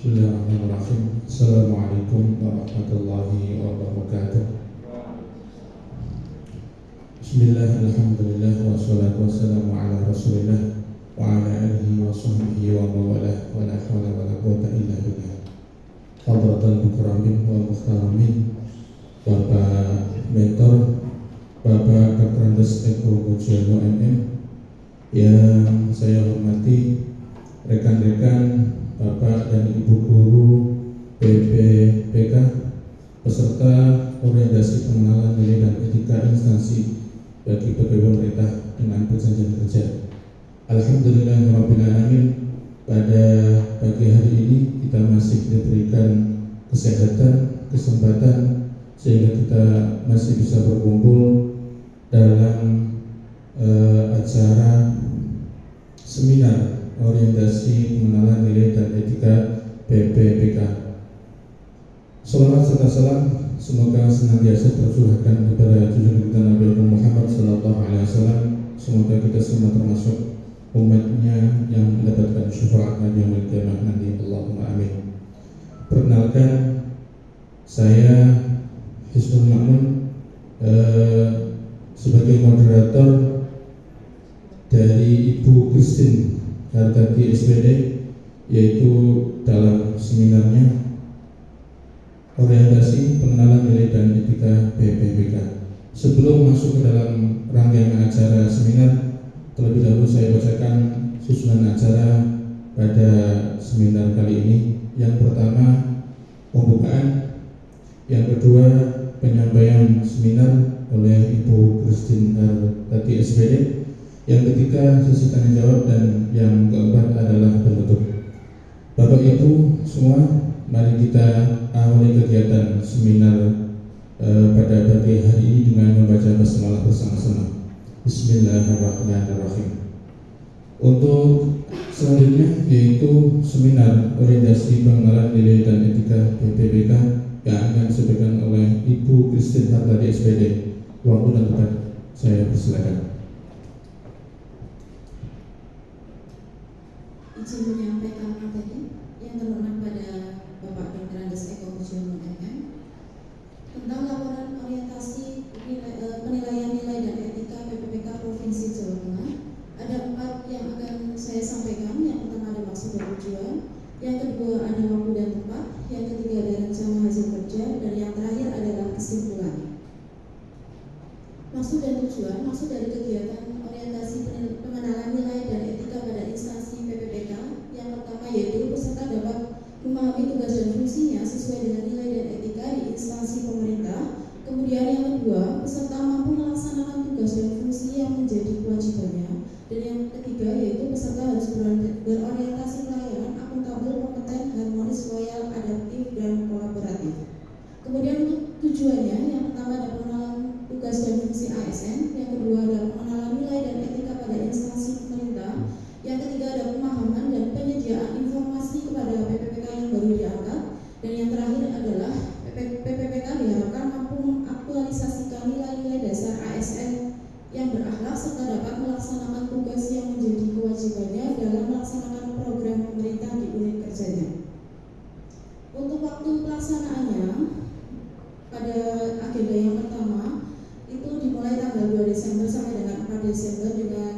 Bismillahirrahmanirrahim. Assalamualaikum warahmatullahi wabarakatuh. Bismillah, alhamdulillah, wassalatu wassalamu ala rasulillah wa ala alihi wa sahbihi wa mawalah wa la hawla wa la quwwata illa billah. Hadratal mukarramin wal muhtaramin, Bapak Mentor, Bapak Dr. Andes Eko Mujiono MM, yang saya hormati, rekan-rekan, Bapak dan Ibu Guru PPPK, peserta orientasi pengenalan nilai dan etika instansi bagi pegawai pemerintah dengan perjanjian kerja. Alhamdulillahirrahmanirrahim, pada pagi hari ini kita masih diberikan kesehatan, kesempatan sehingga kita masih bisa berkumpul dalam acara seminar orientasi pengenalan nilai dan etika PPPK. Salawat serta salam semoga senantiasa tercurahkan kepada junjungan kita Nabi Muhammad SAW. Semoga kita semua termasuk umatnya yang mendapatkan syafaat Nabi yaumil qiyamah nanti. Allahumma amin. Perkenalkan, saya Hisnul Ma'mun sebagai moderator dari Ibu Christine Hartati SPD, yaitu dalam seminarnya orientasi pengenalan nilai dan etika PPPK. Sebelum masuk ke dalam rangkaian acara seminar, terlebih dahulu saya bacakan susunan acara pada seminar kali ini. Yang pertama, pembukaan. Yang kedua, penyampaian seminar oleh Ibu Christine Hartati SPD. Yang ketiga, sesi tanya jawab, dan yang keempat adalah penutup. Bapak Ibu semua, mari kita awali kegiatan seminar pada pagi hari ini dengan membaca basmalah bersama-sama. Bismillahirrahmanirrahim. Untuk selanjutnya yaitu seminar orientasi pengenalan nilai dan etika PPPK yang akan disampaikan oleh Ibu Christine Hartati SPD. Waktu dan tempat saya persilakan. Izin menyampaikan materi yang terhormat pada Bapak Dr. Andes Eko Mujiono MM tentang laporan orientasi penilaian nilai dan etika PPPK Provinsi Jawa Tengah. Ada 4 yang akan saya sampaikan. Yang pertama ada maksud dan tujuan, yang kedua ada waktu dan tempat, yang ketiga ada rencana hasil kerja, dan yang terakhir adalah kesimpulan. Maksud dan tujuan. Maksud dari kegiatan orientasi pengenalan nilai dan etika pada instansi PPPK yang pertama yaitu peserta dapat memahami tugas dan fungsinya sesuai dengan nilai dan etika di instansi pemerintah. Kemudian yang kedua, peserta mampu melaksanakan tugas dan fungsi yang menjadi kewajibannya. Dan yang ketiga yaitu peserta harus berorientasi pelayanan akuntabel, kompeten, harmonis, loyal, adaptif, dan kolaboratif. Kemudian untuk tujuannya, yang pertama ada pengenalan tugas dan fungsi ASN, yang kedua ada pengenalan nilai dan etika pada instansi pemerintah, yang ketiga ada pemahaman dan penyediaan informasi kepada PPPK yang baru diangkat, dan yang terakhir adalah PPPK diharapkan mampu mengaktualisasikan nilai-nilai dasar ASN yang berakhlak serta dapat melaksanakan tugas yang menjadi kewajibannya dalam melaksanakan program pemerintah di unit kerjanya. Untuk waktu pelaksanaannya, pada agenda yang pertama itu dimulai tanggal 2 Desember sampai dengan 4 Desember dengan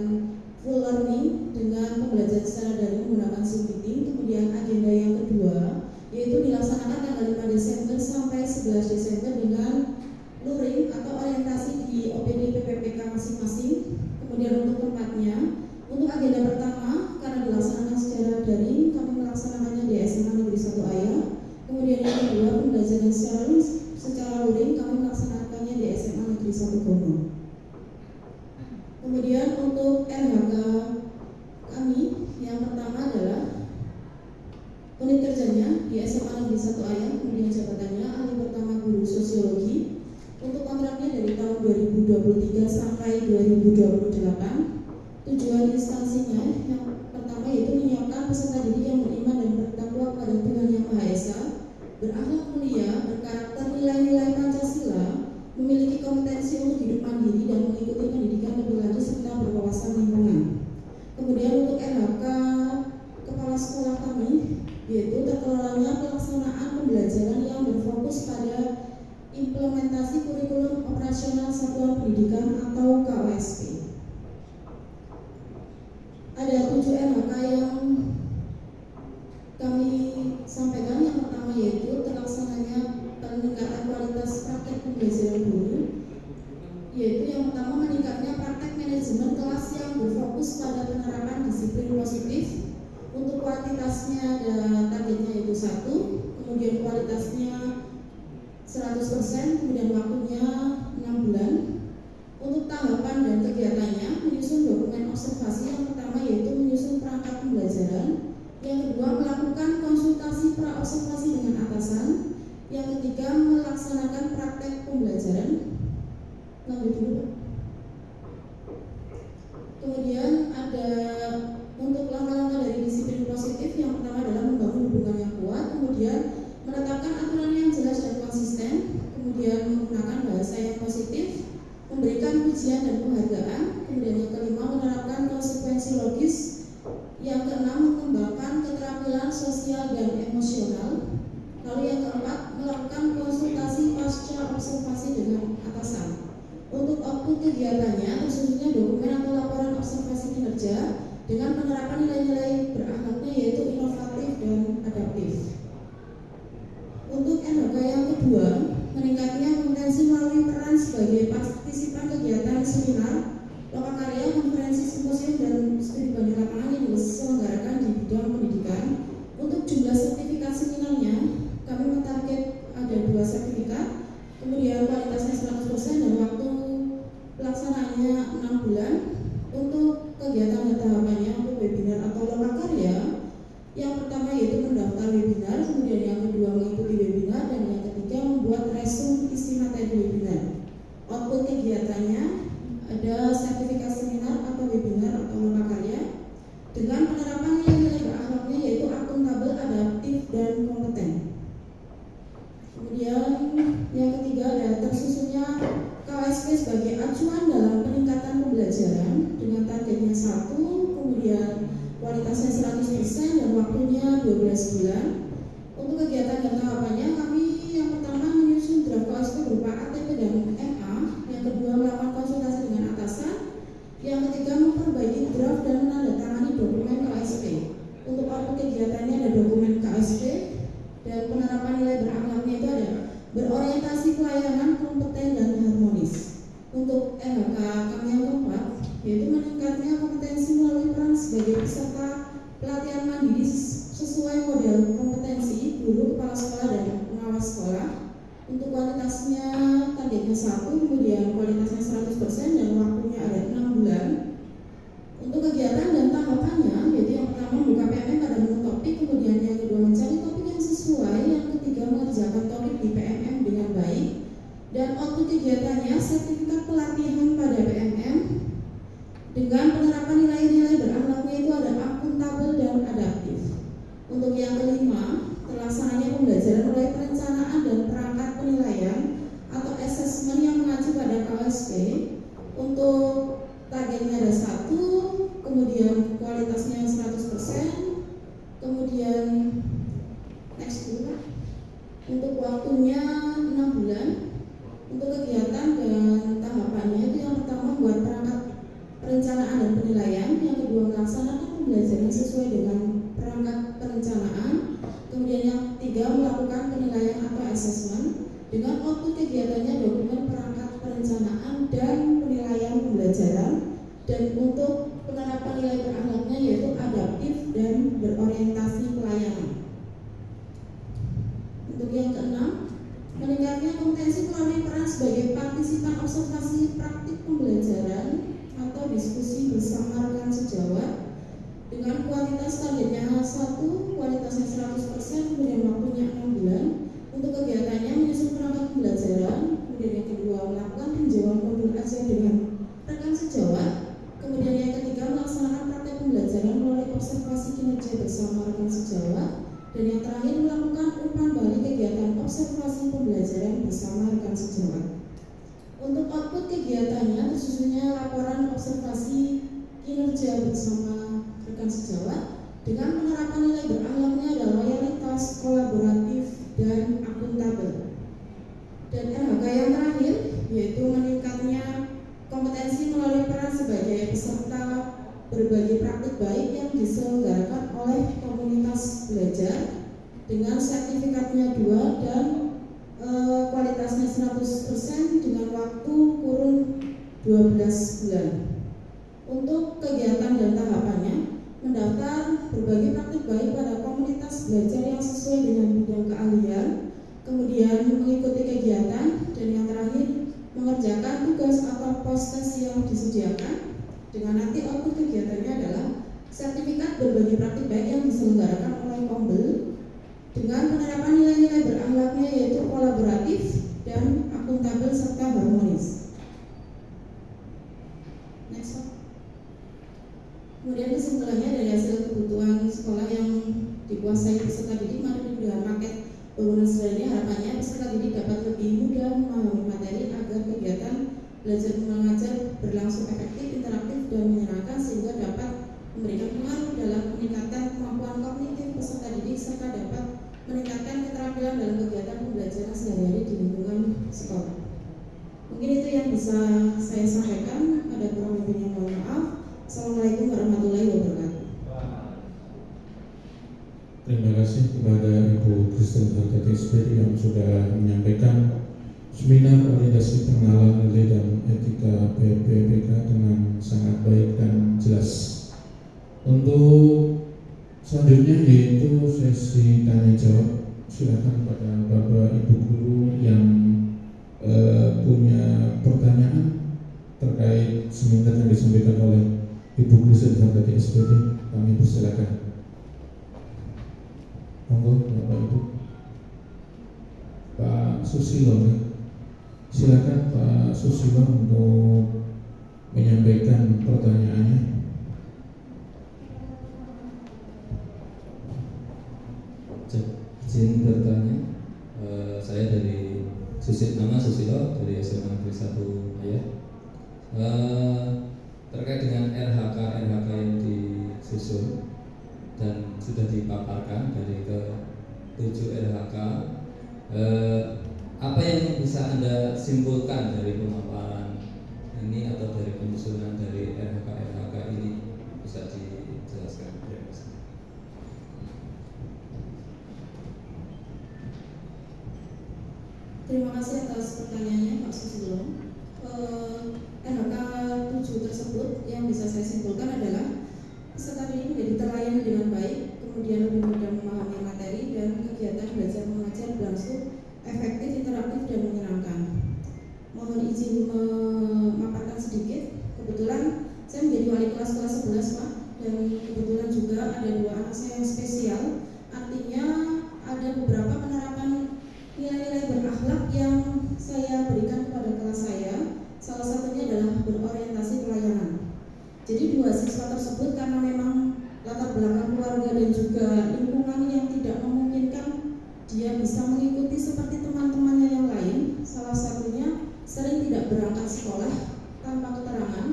full learning dengan pembelajaran secara daring menggunakan Zoom meeting. Kemudian agenda yang kedua yaitu dilaksanakan tanggal 5 Desember sampai 11 Desember dengan luring atau orientasi di OPD PPPK masing-masing. Kemudian untuk tempatnya, untuk agenda pertama karena dilaksanakan secara daring, kami melaksanakannya di SMA Negeri 1 Ayah. Kemudian yang kedua, pembelajaran secara luring kami melaksanakannya di SMA Negeri 1 Gono. Kemudian untuk RHK kami yang pertama adalah unit kerjanya di SMA Negeri 1 Ayah, kemudian jabatannya ahli pertama guru sosiologi. Untuk kontraknya dari tahun 2023 sampai 2028. Tujuan instansinya yang pertama yaitu menyiapkan peserta didik yang beriman dan bertakwa kepada Tuhan Yang Maha Esa, berakhlak mulia, berkarakter nilai-nilai Pancasila, memiliki kompetensi untuk hidup mandiri dan mengikuti pendidikan lebih lanjut serta berwawasan lingkungan. Kemudian untuk RHK kepala sekolah kami yaitu terkelolanya pelaksanaan pembelajaran yang berfokus pada implementasi kurikulum operasional satuan pendidikan atau KOSP. Ada 7 RHK yang kami sampaikan. Yang pertama yaitu terlaksananya peningkatan kualitas praktek pembelajaran guru, yaitu yang pertama meningkatnya praktek manajemen kelas yang berfokus pada penerapan disiplin positif. Untuk kuantitasnya ada targetnya yaitu 1, kemudian kualitasnya 100%, kemudian waktunya 6 bulan. Untuk tahapan dan kegiatannya menyusun dokumen observasi. Yang pertama yaitu menyusun perangkat pembelajaran, yang kedua melakukan konsultasi pra-observasi dengan atasan, yang ketiga melaksanakan praktek pembelajaran. Lanjut dulu. Kemudian ada untuk langkah-langkah dari disiplin positif. Yang pertama adalah membangun hubungan yang kuat, kemudian menetapkan aturan yang jelas dan konsisten, kemudian menggunakan bahasa yang positif, memberikan pujian dan penghargaan, kemudian yang kelima menerapkan konsekuensi logis, yang keenam mengembangkan keterampilan sosial dan emosional, lalu yang keempat melakukan konsultasi pasca observasi dengan atasan. Untuk output kegiatannya tersusunnya dokumen atau laporan observasi kinerja dengan penerapan nilai-nilai berakhlaknya yaitu inovatif dan adaptif. Untuk RHK yang kedua, meningkatnya kompetensi melalui peran sebagai partisipan kegiatan seminar, lokakarya, konferensi, simposium, dan studi banding lapangan yang diselenggarakan di bidang pendidikan. Untuk jumlah sertifikat seminarnya, kami mentarget ada 2 sertifikat, kemudian kualitasnya 100% dan waktu pelaksanaannya 6 bulan. Untuk kegiatan dan tahapannya untuk webinar atau lokakarya, yang pertama yaitu mendaftar webinar, kemudian yang kedua mengikuti webinar, dan yang ketiga membuat resume isi materi webinar. Output kegiatannya ada sertifikat seminar atau webinar atau lokakarya dengan penerapan nilai-nilai berakhlaknya yaitu akuntabel, adaptif, dan kompeten. Kemudian yang ketiga ada tersusunnya KOSP sebagai acuan dalam peningkatan pembelajaran dengan targetnya 1, kemudian kualitasnya 100% dan waktunya 12 bulan. Untuk kegiatan dan tahapannya kami yang pertama menyusun draft KOSP berupa ATP dan MA, yang kedua melakukan konsultasi dengan atasan, yang ketiga memperbaiki draft dan menandatangani dokumen KOSP. Untuk output kegiatannya ada dokumen KOSP dan penerapan nilai berakhlaknya itu ada berorientasi pelayanan, kompeten, dan harmonis. Untuk RHK kami yang keempat yaitu meningkatnya kompetensi melalui peran sebagai peserta pelatihan mandiri sesuai model kompetensi guru, kepala sekolah, dan pengawas sekolah. Untuk kualitasnya targetnya 1, kemudian kualitasnya 100% dan waktunya ada 6 bulan. Untuk kegiatan dan tahapannya yaitu yang pertama membuka PMM pada menu topik, kemudian yang kedua mencari topik yang sesuai, yang ketiga mengerjakan topik di PMM dengan baik, dan output kegiatannya sertifikat pelatihan pada PMM dengan penerapan nilai-nilai berakhlaknya itu ada akuntabel dan adaptif. Untuk yang kelima, terlaksananya pembelajaran mulai perencanaan dan perangkat penilaian atau asesmen yang mengacu pada KOSP. Untuk targetnya ada 1, kemudian kualitasnya 100%, kemudian next dulu. Untuk waktunya 6 bulan. Untuk kegiatan dan tahapannya itu yang pertama membuat perangkat perencanaan dan penilaian, yang kedua melaksanakan pembelajaran sesuai dengan perangkat perencanaan, kemudian yang ketiga melakukan penilaian atau asesmen. Dengan output kegiatannya dokumen perangkat perencanaan dan penilaian pembelajaran, dan untuk penerapan nilai berakhlaknya yaitu adaptif dan berorientasi pelayanan. Untuk yang keenam, meningkatnya kompetensi melalui peran sebagai partisipan observasi praktik pembelajaran atau diskusi bersama rekan sejawat dengan kualitas targetnya 1, kualitasnya 100%, kemudian waktunya 6 bulan. Untuk kegiatannya menyusun perangkat pembelajaran, kemudian yang kedua melakukan tinjauan modul ajar dengan rekan sejawat, kemudian yang ketiga melaksanakan praktek pembelajaran melalui observasi kinerja bersama rekan sejawat, dan yang terakhir melakukan umpan balik kegiatan observasi pembelajaran bersama rekan sejawat. Untuk output kegiatannya tersusunnya laporan observasi kinerja bersama rekan sejawat dengan penerapan nilai berakhlaknya adalah komunitas belajar dengan sertifikatnya 2 dan kualitasnya 100% dengan waktu kurun 12 bulan. Untuk kegiatan dan tahapannya, mendaftar berbagi praktik baik pada komunitas belajar yang sesuai dengan bidang keahlian, kemudian mengikuti kegiatan, dan yang terakhir mengerjakan tugas atau pos-tes yang disediakan, dengan nanti output kegiatannya adalah sertifikat berbagi praktik baik yang diselenggarakan oleh Kombel dengan penerapan nilai-nilai berakhlaknya yaitu kolaboratif dan akuntabel serta harmonis. Next slide. Kemudian kesimpulannya dari hasil kebutuhan sekolah yang dikuasai peserta didik dengan paket bangunan sederhana, harapannya peserta didik dapat lebih mudah memahami materi agar kegiatan belajar mengajar berlangsung efektif, interaktif, dan menyenangkan sehingga dapat memberikan pengaruh dalam peningkatan kemampuan kognitif peserta didik serta dapat meningkatkan keterampilan dalam kegiatan pembelajaran sehari-hari di lingkungan sekolah. Mungkin itu yang bisa saya sampaikan. Ada kurang lebihnya mohon maaf. Assalamualaikum warahmatullahi wabarakatuh. Terima kasih kepada Ibu Kristen Hartati SPD yang sudah menyampaikan seminar orientasi pengenalan nilai dan etika PPPK dengan sangat baik dan jelas. Untuk selanjutnya yaitu sesi tanya jawab. Silakan pada Bapak Ibu guru yang punya pertanyaan terkait seminar yang disampaikan oleh Ibu Kristen Hartati SPD, kami persilakan. Monggo Bapak Ibu. Pak Susilo, silakan Pak Susilo untuk menyampaikan pertanyaannya. Izin bertanya, saya dari nama Susilo dari SMA Negeri 1 Ayah. Terkait dengan RHK yang disusun dan sudah dipaparkan dari ke-7 RHK, apa yang bisa Anda simpulkan dari pemaparan ini atau dari penyusunan dari RHK ini, bisa dijelaskan? Terima kasih. Terima kasih atas pertanyaannya Pak Susilo. RHK 7 tersebut yang bisa saya simpulkan adalah peserta didik menjadi terlayani dengan baik, kemudian lebih mudah memahami materi, dan kegiatan belajar mengajar berlangsung efektif, interaktif, dan menyenangkan. Mohon izin memaparkan sedikit. Kebetulan saya menjadi wali kelas 11 Pak, dan kebetulan juga ada 2 anak saya yang spesial. Artinya ada beberapa penerapan nilai-nilai berakhlak yang saya berikan kepada kelas saya. Salah satunya adalah berorientasi pelayanan. Jadi 2 siswa tersebut karena memang latar belakang keluarga dan juga lingkungan yang tidak memungkinkan dia bisa mengikuti seperti teman-temannya yang lain, salah satunya sering tidak berangkat sekolah tanpa keterangan.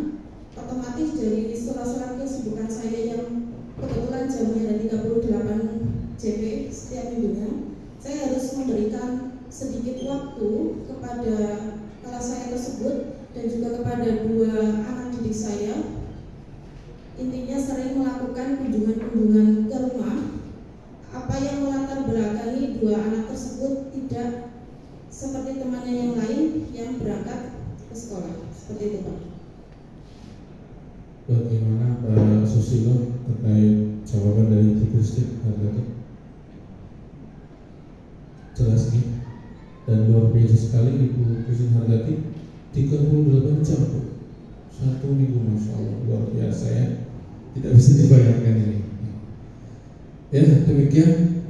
Otomatis dari sela-sela kesibukan saya yang kebetulan jamnya ada 38 JP setiap minggunya, saya harus memberikan sedikit waktu kepada kelas saya tersebut dan juga kepada 2 anak didik saya. Intinya sering melakukan kunjungan-kunjungan ke rumah. Apa yang melatar belakangi 2 anak tersebut tidak seperti temannya yang lain yang berangkat ke sekolah. Seperti itu Pak. Bagaimana Pak Susilo terkait jawaban dari Ibu Kristen Hartati? Jelas nih, dan luar biasa sekali Ibu Kristen Hartati, 38 jam 1 minggu, Masya Allah, luar biasa ya. Tidak bisa dibayangkan ini. Ya, demikian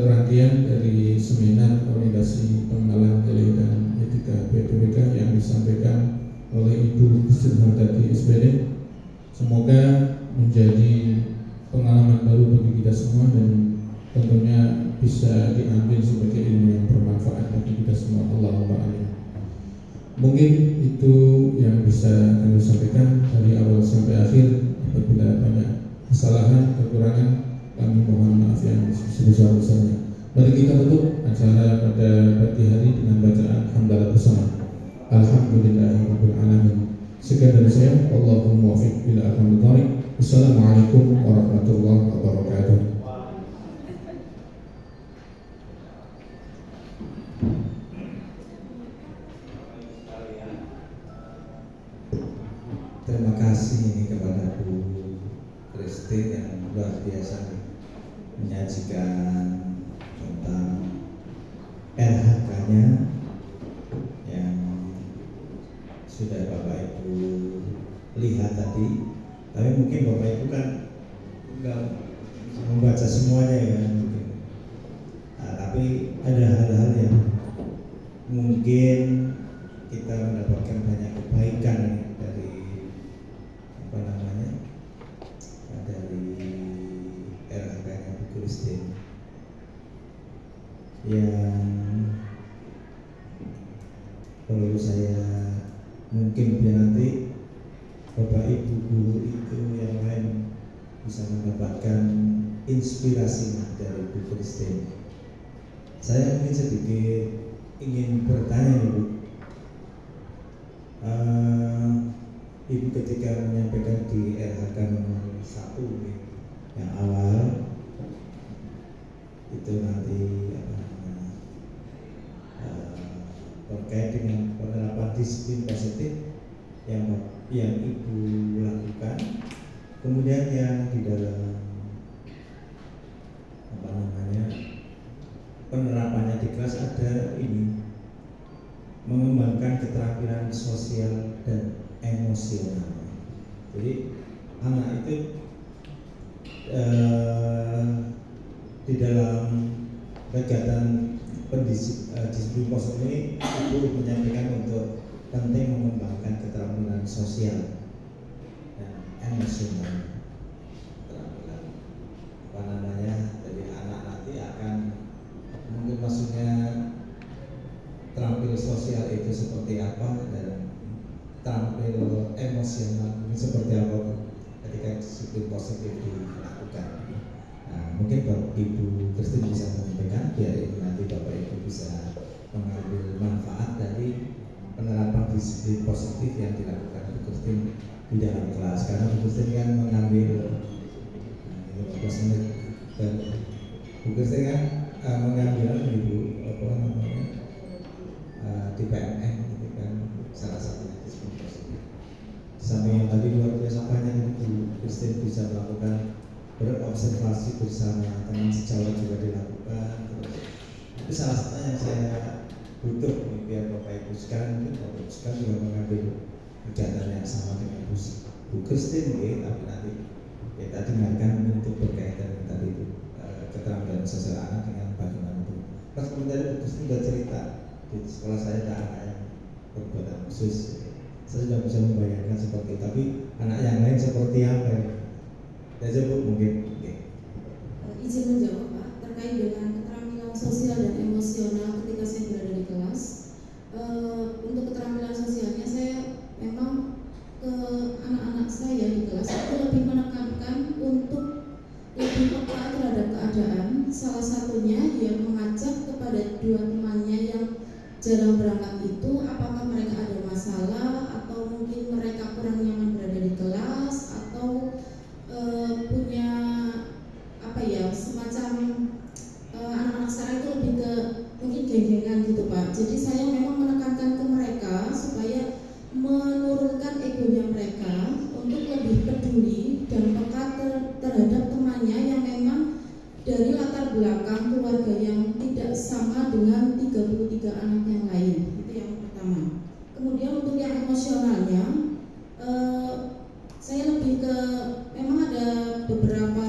rangkaian dari seminar orientasi pengenalan nilai dan etika PPPK yang disampaikan oleh Ibu Kristen Hartati SPD. Semoga menjadi pengalaman baru bagi kita semua dan tentunya bisa diambil sebagai ilmu yang bermanfaat bagi kita semua. Allahumma amin. Mungkin itu yang bisa kami sampaikan dari awal sampai akhir. Apabila banyak kesalahan, kekurangan, kami mohon maaf yang sebesar-besarnya. Mari kita tutup acara pada pagi hari dengan bacaan hamdalah bersama. Alhamdulillahirabbil alamin. Sekian dari saya. Allahumma waffiq ila aqwamit thoriq. Wassalamualaikum warahmatullahi wabarakatuh. luar biasa menyajikan tentang LHK-nya yang sudah Bapak Ibu lihat tadi. Tapi mungkin Bapak Ibu kan enggak membaca semuanya ya mungkin. Nah, tapi ada hal-hal yang mungkin kita mendapatkan banyak kebaikan dari dari LHK-nya Bu Christine yang perlu saya mungkin biar nanti Bapak Ibu guru itu yang lain bisa mendapatkan inspirasi dari Bu Christine. Saya mungkin sedikit ingin bertanya Ibu. Ibu ketika menyampaikan di LHK nomor 1 yang awal itu nanti terkait dengan penerapan disiplin positif yang Ibu lakukan, kemudian yang di dalam penerapannya di kelas ada ini mengembangkan keterampilan sosial dan emosional. Jadi anak itu di dalam kegiatan disiplin positif ini Ibu menyampaikan untuk penting mengembangkan keterampilan sosial dan emosional. Keterampilan jadi anak nanti akan mungkin maksudnya terampil sosial itu seperti apa dan terampil emosional ini seperti apa ketika disiplin positif dilakukan. Nah, mungkin Bapak Ibu Christine bisa menyampaikan biar nanti Bapak Ibu bisa mengambil manfaat dari penerapan disiplin positif yang dilakukan Bu Christine di dalam kelas, karena Bu Christine kan mengambil 15 menit dan Bu Christine kan mengambil Ibu di PMN itu kan salah satunya disiplin positif. Sampai yang tadi luar biasa banyak Bu Christine bisa melakukan berobservasi bersama teman sejawat juga dilakukan. Itu salah satu yang saya butuh biar Bapak Ibu sekarang mungkin Bapak Ibu sekarang juga mengambil kegiatan yang sama dengan Bu Christine, tapi nanti kita dengarkan untuk berkaitan dengan tadi itu keterampilan sosial anak dengan bagaimana itu. Pas kemudian Bu Christine sudah cerita di sekolah saya ada anak yang berkebutuhan khusus. Saya sudah bisa membayangkan seperti itu, tapi anak yang lain seperti apa ya? Saya sebut mungkin. Izin menjawab Pak, terkait dengan keterampilan sosial dan emosional ketika saya berada di kelas. Untuk keterampilan sosialnya saya memang ke anak-anak saya di kelas itu lebih menekankan untuk lebih peka terhadap keadaan. Salah satunya yang mengajak kepada dua temannya yang jarang berangkat itu, apakah mereka ada masalah atau mungkin mereka kurang nyaman berada di kelas atau punya semacam anak-anak sekarang itu lebih ke mungkin geng-gengan gitu Pak. Jadi saya memang menekankan ke mereka supaya menurunkan egonya mereka untuk lebih peduli dan peka terhadap temannya yang memang dari latar belakang keluarga yang tidak sama dengan 33 anak yang lain. Itu yang pertama. Kemudian untuk yang emosionalnya, saya lebih ke memang ada beberapa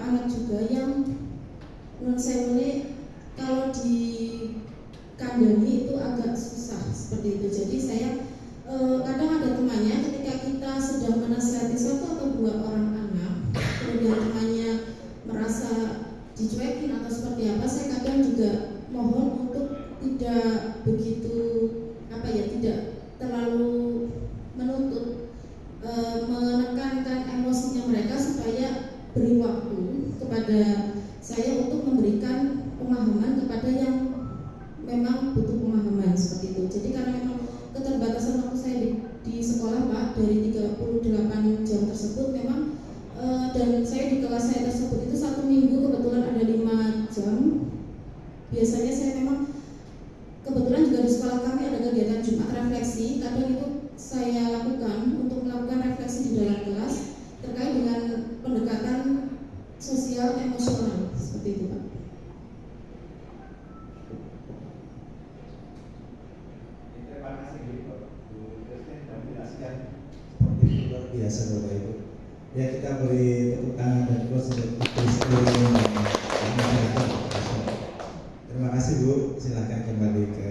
anak juga yang menurut saya kalau di kandani itu agak susah seperti itu. Jadi saya kadang ada temannya ketika kita sedang menasihati satu atau dua orang anak, kemudian temannya merasa dicuekin atau seperti apa, saya kadang juga mohon untuk tidak begitu tidak terlalu menuntut, menekankan emosinya mereka supaya beri waktu kepada saya untuk memberikan pemahaman kepada yang memang butuh pemahaman seperti itu. Jadi karena memang keterbatasan waktu saya di sekolah Pak, dari 38 jam tersebut memang dan saya di kelas saya tersebut itu satu minggu kebetulan ada 5 jam. Biasanya saya memang kebetulan juga di sekolah kami ada kegiatan Jumat refleksi, kadang itu saya lakukan untuk melakukan refleksi di dalam kelas terkait dengan pendekatan menjelaskan seperti itu luar biasa Bapak Ibu. Ya kita beri tepuk tangan dan terus untuk Terima kasih Bu, silakan kembali ke